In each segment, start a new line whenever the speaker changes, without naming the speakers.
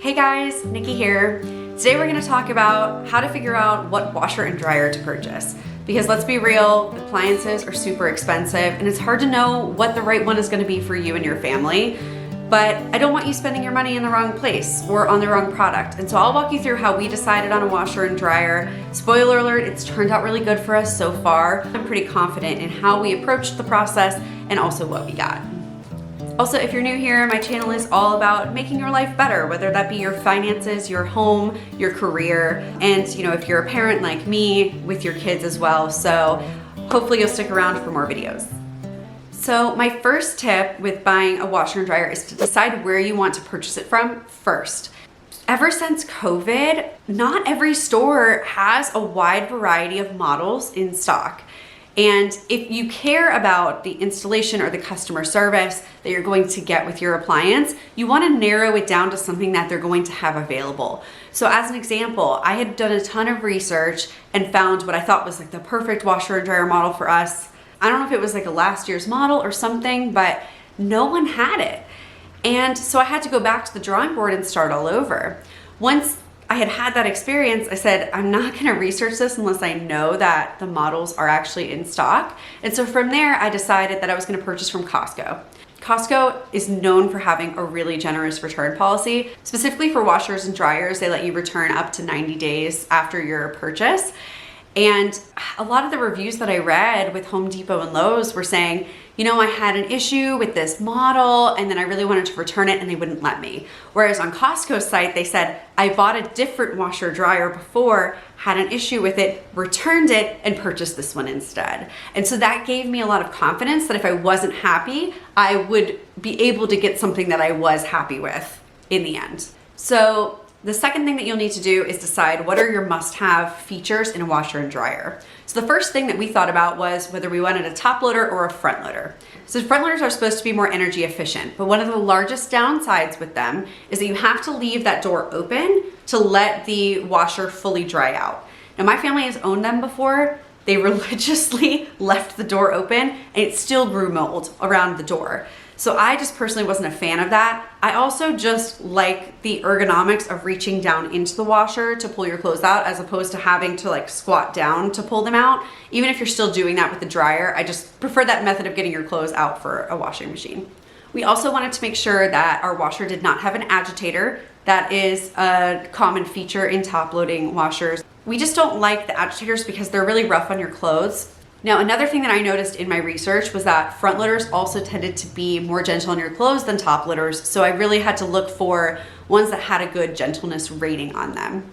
Hey guys, Nikki here. Today we're going to talk about how to figure out what washer and dryer to purchase. Because let's be real, appliances are super expensive and it's hard to know what the right one is going to be for you and your family. But I don't want you spending your money in the wrong place or on the wrong product. And so I'll walk you through how we decided on a washer and dryer. Spoiler alert, it's turned out really good for us so far. I'm pretty confident in how we approached the process and also what we got. Also, if you're new here, my channel is all about making your life better, whether that be your finances, your home, your career, and if you're a parent like me, with your kids as well. So hopefully you'll stick around for more videos. So my first tip with buying a washer and dryer is to decide where you want to purchase it from first. Ever since COVID, not every store has a wide variety of models in stock. And if you care about the installation or the customer service that you're going to get with your appliance, you want to narrow it down to something that they're going to have available. So as an example, I had done a ton of research and found what I thought was like the perfect washer and dryer model for us. I don't know if it was like a last year's model or something, but no one had it. And so I had to go back to the drawing board and start all over. Once I had that experience, I said, I'm not going to research this unless I know that the models are actually in stock. And so from there, I decided that I was going to purchase from Costco. Costco is known for having a really generous return policy. Specifically for washers and dryers, they let you return up to 90 days after your purchase. And a lot of the reviews that I read with Home Depot and Lowe's were saying, I had an issue with this model and then I really wanted to return it and they wouldn't let me. Whereas on Costco's site, they said, I bought a different washer dryer before, had an issue with it, returned it, and purchased this one instead. And so that gave me a lot of confidence that if I wasn't happy, I would be able to get something that I was happy with in the end. So the second thing that you'll need to do is decide what are your must-have features in a washer and dryer. So the first thing that we thought about was whether we wanted a top loader or a front loader. So front loaders are supposed to be more energy efficient, but one of the largest downsides with them is that you have to leave that door open to let the washer fully dry out. Now my family has owned them before. They religiously left the door open and it still grew mold around the door. So I just personally wasn't a fan of that. I also just like the ergonomics of reaching down into the washer to pull your clothes out as opposed to having to squat down to pull them out. Even if you're still doing that with the dryer, I just prefer that method of getting your clothes out for a washing machine. We also wanted to make sure that our washer did not have an agitator. That is a common feature in top-loading washers. We just don't like the agitators because they're really rough on your clothes. Now, another thing that I noticed in my research was that front loaders also tended to be more gentle on your clothes than top loaders. So I really had to look for ones that had a good gentleness rating on them.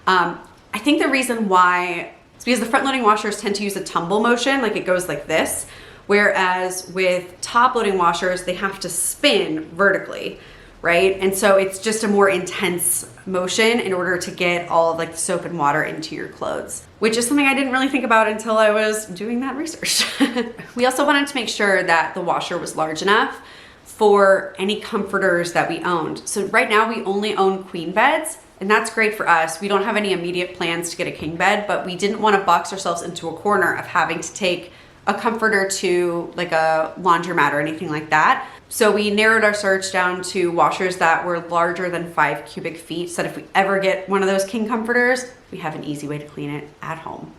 I think the reason why is because the front loading washers tend to use a tumble motion, like it goes like this. Whereas with top loading washers, they have to spin vertically, right? And so it's just a more intense motion in order to get all of the soap and water into your clothes, which is something I didn't really think about until I was doing that research. We also wanted to make sure that the washer was large enough for any comforters that we owned. So right now we only own queen beds, and that's great for us. We don't have any immediate plans to get a king bed, but we didn't want to box ourselves into a corner of having to take a comforter to a laundromat or anything like that. So we narrowed our search down to washers that were larger than 5 cubic feet so that if we ever get one of those king comforters, we have an easy way to clean it at home.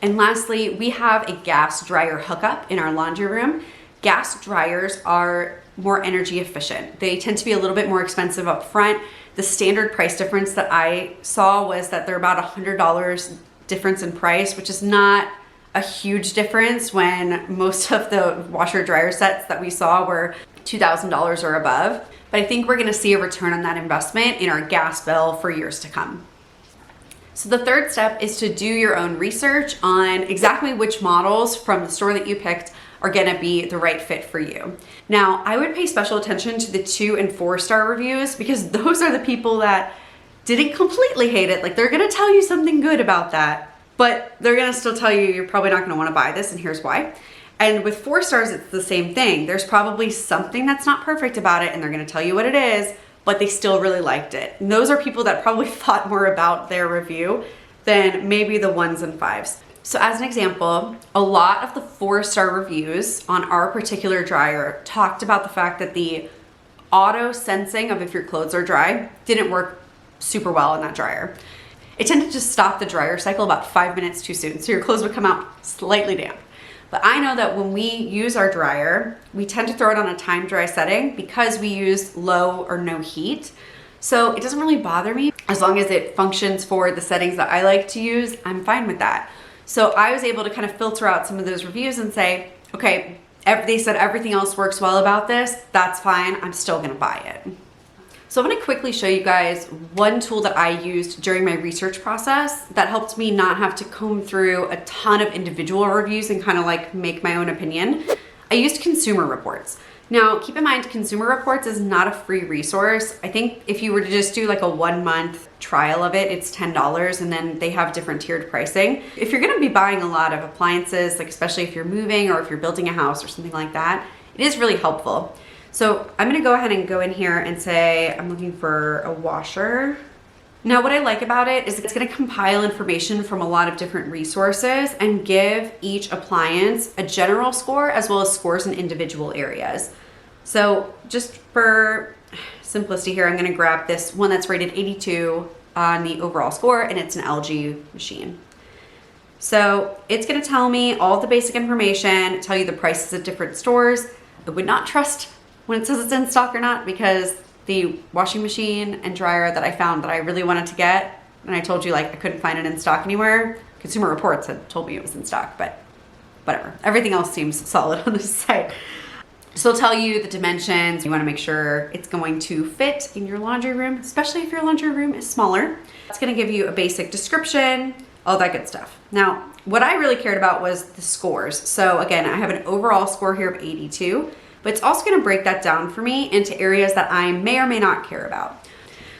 And lastly, we have a gas dryer hookup in our laundry room. Gas dryers are more energy efficient. They tend to be a little bit more expensive up front. The standard price difference that I saw was that they're about $100 difference in price, which is not a huge difference when most of the washer dryer sets that we saw were $2,000 or above. But I think we're gonna see a return on that investment in our gas bill for years to come. So the third step is to do your own research on exactly which models from the store that you picked are gonna be the right fit for you. Now, I would pay special attention to the 2- and 4-star reviews because those are the people that didn't completely hate it. They're gonna tell you something good about that, but they're gonna still tell you you're probably not gonna wanna buy this, and here's why. And with 4 stars, it's the same thing. There's probably something that's not perfect about it, and they're gonna tell you what it is, but they still really liked it. And those are people that probably thought more about their review than maybe the 1s and 5s. So as an example, a lot of the 4-star reviews on our particular dryer talked about the fact that the auto sensing of if your clothes are dry didn't work super well in that dryer. It tended to stop the dryer cycle about 5 minutes too soon, so your clothes would come out slightly damp. But I know that when we use our dryer, we tend to throw it on a time dry setting because we use low or no heat. So it doesn't really bother me. As long as it functions for the settings that I like to use, I'm fine with that. So I was able to kind of filter out some of those reviews and say, okay, they said everything else works well about this, that's fine, I'm still gonna buy it. So I'm gonna quickly show you guys one tool that I used during my research process that helped me not have to comb through a ton of individual reviews and kind of like make my own opinion. I used Consumer Reports. Now, keep in mind, Consumer Reports is not a free resource. I think if you were to just do like a 1 month trial of it, it's $10, and then they have different tiered pricing. If you're gonna be buying a lot of appliances, like especially if you're moving or if you're building a house or something like that, it is really helpful. So I'm gonna go ahead and go in here and say, I'm looking for a washer. Now what I like about it is it's gonna compile information from a lot of different resources and give each appliance a general score as well as scores in individual areas. So just for simplicity here, I'm gonna grab this one that's rated 82 on the overall score, and it's an LG machine. So it's gonna tell me all the basic information, tell you the prices at different stores. I would not trust when it says it's in stock or not, because the washing machine and dryer that I found that I really wanted to get, and I told you like I couldn't find it in stock anywhere, Consumer Reports had told me it was in stock, but whatever. Everything else seems solid on this site. So it'll tell you the dimensions. You wanna make sure it's going to fit in your laundry room, especially if your laundry room is smaller. It's gonna give you a basic description, all that good stuff. Now, what I really cared about was the scores. So again, I have an overall score here of 82, but it's also gonna break that down for me into areas that I may or may not care about.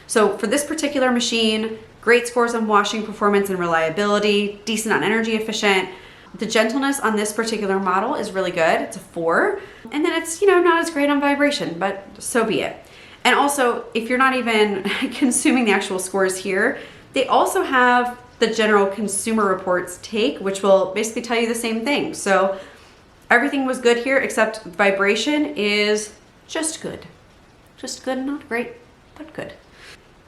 So for this particular machine, great scores on washing performance and reliability, decent on energy efficient. The gentleness on this particular model is really good, it's a 4. And then it's, not as great on vibration, but so be it. And also, if you're not even consuming the actual scores here, they also have the general Consumer Reports take, which will basically tell you the same thing. So everything was good here, except vibration is just good. Just good, not great, but good.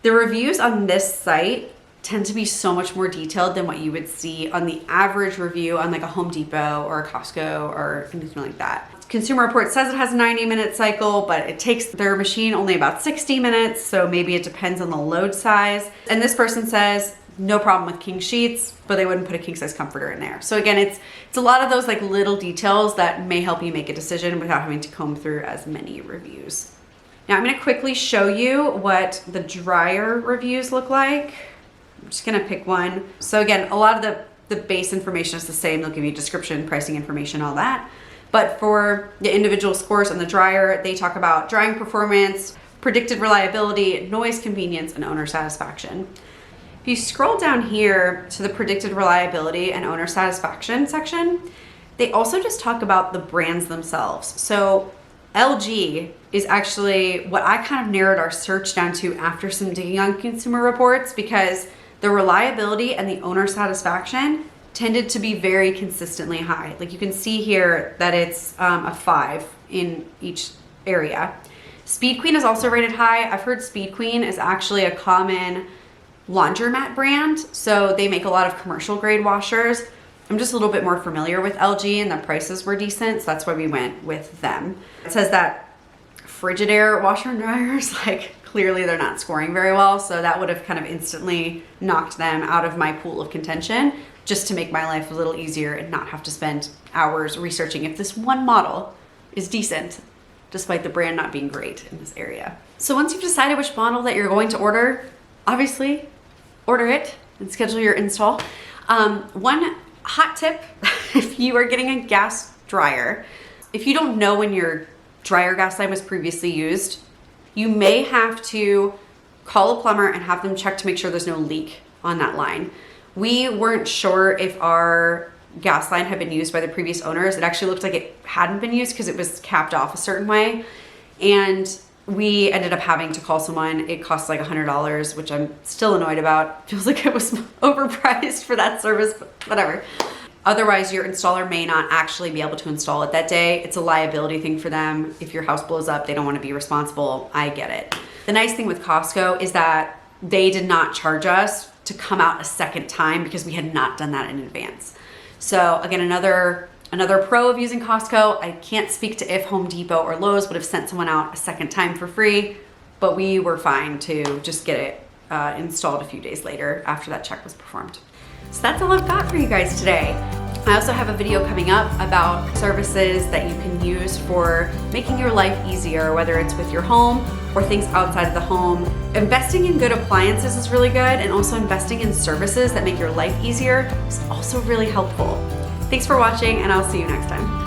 The reviews on this site tend to be so much more detailed than what you would see on the average review on like a Home Depot or a Costco or anything like that. Consumer Reports says it has a 90-minute cycle, but it takes their machine only about 60 minutes, so maybe it depends on the load size. And this person says, no problem with king sheets, but they wouldn't put a king size comforter in there. So again, it's a lot of those like little details that may help you make a decision without having to comb through as many reviews. Now I'm gonna quickly show you what the dryer reviews look like. I'm just gonna pick one. So again, a lot of the base information is the same. They'll give you description, pricing information, all that. But for the individual scores on the dryer, they talk about drying performance, predicted reliability, noise convenience, and owner satisfaction. If you scroll down here to the predicted reliability and owner satisfaction section, they also just talk about the brands themselves. So LG is actually what I kind of narrowed our search down to after some digging on Consumer Reports, because the reliability and the owner satisfaction tended to be very consistently high. Like you can see here that it's a 5 in each area. Speed Queen is also rated high. I've heard Speed Queen is actually a common laundromat brand, so they make a lot of commercial grade washers. I'm just a little bit more familiar with LG, and the prices were decent, so that's why we went with them. It says that Frigidaire washer and dryers, like clearly they're not scoring very well, so that would have kind of instantly knocked them out of my pool of contention, just to make my life a little easier and not have to spend hours researching if this one model is decent, despite the brand not being great in this area. So once you've decided which model that you're going to order, obviously order it and schedule your install. One hot tip, if you are getting a gas dryer, if you don't know when your dryer gas line was previously used, you may have to call a plumber and have them check to make sure there's no leak on that line. We weren't sure if our gas line had been used by the previous owners. It actually looked like it hadn't been used because it was capped off a certain way. And we ended up having to call someone. It cost like $100, which I'm still annoyed about. Feels like it was overpriced for that service, but whatever. Otherwise, your installer may not actually be able to install it that day. It's a liability thing for them. If your house blows up, they don't want to be responsible. I get it. The nice thing with Costco is that they did not charge us to come out a second time because we had not done that in advance. So again, another pro of using Costco. I can't speak to if Home Depot or Lowe's would have sent someone out a second time for free, but we were fine to just get it installed a few days later after that check was performed. So that's all I've got for you guys today. I also have a video coming up about services that you can use for making your life easier, whether it's with your home or things outside of the home. Investing in good appliances is really good, and also investing in services that make your life easier is also really helpful. Thanks for watching, and I'll see you next time.